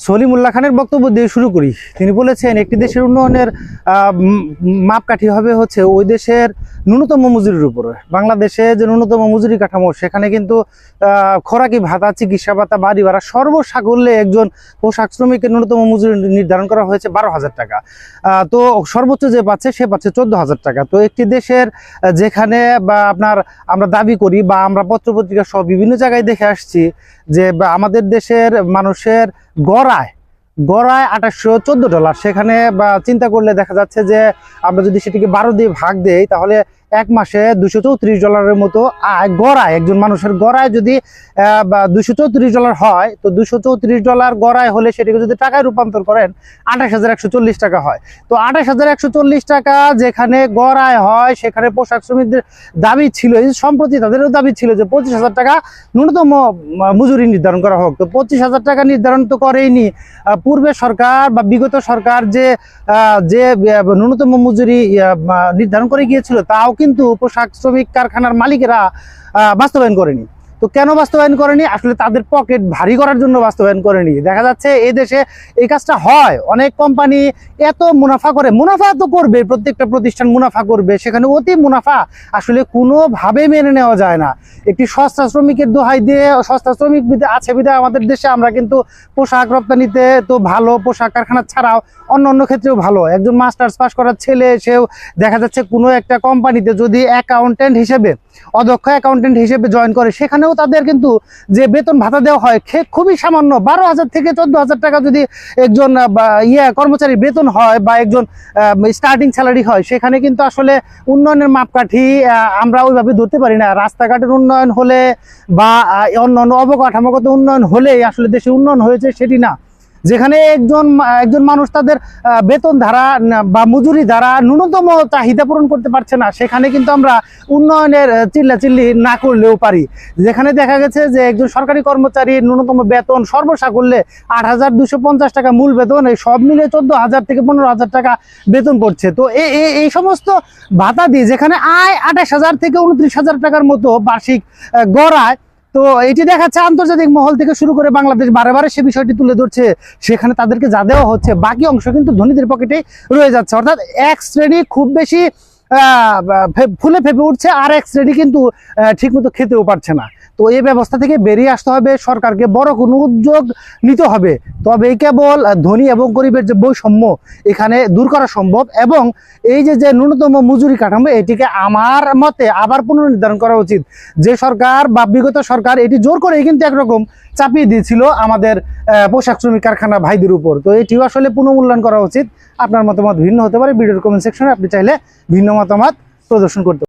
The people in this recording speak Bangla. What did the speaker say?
সলিমুল্লাহ খানের বক্তব্য দিয়ে শুরু করি। তিনি বলেছেন একটি দেশের উন্নয়নের মাপকাঠি হবে হচ্ছে ওই দেশের ন্যূনতম মজুরির উপরে। বাংলাদেশে যে ন্যূনতম মজুরি কাঠামো সেখানে কিন্তু খোরাকি ভাতা, চিকিৎসা ভাতা, বাড়ি ভাড়া সর্বসাকল্যে একজন পোশাক শ্রমিকের ন্যূনতম মজুরি নির্ধারণ করা হয়েছে 12,000 টাকা। তো সর্বোচ্চ যে পাচ্ছে সে পাচ্ছে 14,000 টাকা। তো একটি দেশের যেখানে বা আমরা দাবি করি বা আমরা পত্রপত্রিকা সহ বিভিন্ন জায়গায় দেখে আসছি যে আমাদের দেশের মানুষের গড়ায় $2814, সেখানে বা চিন্তা করলে দেখা যাচ্ছে যে আমরা যদি সেটিকে 12 দিয়ে ভাগ দেই তাহলে এক মাসে $234 মতো আয় গড়ায়। একজন মানুষের গড়ায় যদি $234 হয়, তো $234 গড়ায় হলে সেটাকে যদি টাকায় রূপান্তর করেন 28,140 টাকা হয়। তো 28,140 টাকা যেখানে গড়ায় হয়, সেখানে পোশাক শ্রমিকদের দাবি ছিল, সম্প্রতি তাদেরও দাবি ছিল যে 25,000 টাকা ন্যূনতম মজুরি নির্ধারণ করা হোক। তো 25,000 টাকা নির্ধারণ তো করেইনি। পূর্বে সরকার বা বিগত সরকার যে ন্যূনতম মজুরি নির্ধারণ করে গিয়েছিল তাও কিন্তু পোশাক শ্রমিক কারখানার মালিকেরা বাস্তবায়ন করেনি। তো কেন বাস্তবায়ন করেনি? আসলে তাদের পকেট ভারী করার জন্য বাস্তবায়ন করেনি। দেখা যাচ্ছে এই দেশে এই কাজটা হয়, অনেক কোম্পানি এত মুনাফা করে, মুনাফা তো করবে, প্রত্যেকটা প্রতিষ্ঠান মুনাফা করবে, সেখানে অতি মুনাফা আসলে কোনোভাবে মেনে নেওয়া যায় না। একটি সস্তা শ্রমিকের দোহাই দিয়ে, সস্তা শ্রমিক আছে বিধায় আমাদের দেশে আমরা কিন্তু পোশাক রপ্তানিতে তো ভালো, পোশাক কারখানা ছাড়াও অন্য ক্ষেত্রেও ভালো। একজন মাস্টার্স পাস করার ছেলে সেও দেখা যাচ্ছে কোনো একটা কোম্পানিতে যদি অ্যাকাউন্টেন্ট হিসেবে, অদক্ষ অ্যাকাউন্টেন্ট হিসেবে জয়েন করে, সেখানেও তাদের কিন্তু যে বেতন ভাতা দেওয়া হয় খুবই সামান্য, 12,000 থেকে 14,000 টাকা যদি একজন কর্মচারীর বেতন হয় বা একজন স্টার্টিং স্যালারি হয়, সেখানে কিন্তু আসলে উন্নয়নের মাপকাঠি আমরা ওইভাবে ধরতে পারি না। রাস্তাঘাটের উন্নয়ন হলে বা অন্যান্য অবকাঠামোগত উন্নয়ন হলেই আসলে দেশে উন্নয়ন হয়েছে সেটি না। যেখানে একজন মানুষ তাদের বেতন ধারা বা মজুরি দ্বারা ন্যূনতম চাহিদা পূরণ করতে পারছে না, সেখানে কিন্তু আমরা উন্নয়নের চিল্লাচিল্লি না করলেও পারি। যেখানে দেখা গেছে যে একজন সরকারি কর্মচারীর ন্যূনতম বেতন সর্বসাকল্যে 8,250 টাকা মূল বেতন, এই সব মিলে 14,000 থেকে 15,000 টাকা বেতন পড়ছে। তো এই সমস্ত ভাতা দিয়ে যেখানে আয় 28,000 থেকে 29,000 টাকার মতো বার্ষিক গড়ায়, তো এটি দেখাচ্ছে আন্তর্জাতিক মহল থেকে শুরু করে বাংলাদেশ বারে সে বিষয়টি তুলে ধরছে। সেখানে তাদেরকে যা দেওয়া হচ্ছে বাকি অংশ কিন্তু ধনীদের পকেটেই রয়ে যাচ্ছে। অর্থাৎ এক শ্রেণী খুব বেশি ফুলে ফেপে উঠছে, আর এক শ্রেণী কিন্তু ঠিকমতো খেতেও পারছে না। তো এই ব্যবস্থা থেকে বেরিয়ে আসতে হবে, সরকারকে বড় কোনো উদ্যোগ নিতে হবে। তবে কেবল ধনী এবং গরিবের যে বৈষম্য এখানে দূর করা সম্ভব, এবং এই যে ন্যূনতম মজুরি কাঠামো এটিকে আমার মতে আবার পুনর্নির্ধারণ করা উচিত। যে সরকার বা বিগত সরকার এটি জোর করেই কিন্তু একরকম চাপিয়ে দিয়েছিল আমাদের পোশাক শ্রমিক কারখানা ভাইদের উপর। তো এটিও আসলে পুনর্মূল্যায়ন করা উচিত। আপনার মতামত ভিন্ন হতে পারে, ভিডিওর কমেন্ট সেকশনে আপনি চাইলে ভিন্ন মতামত প্রদর্শন করতে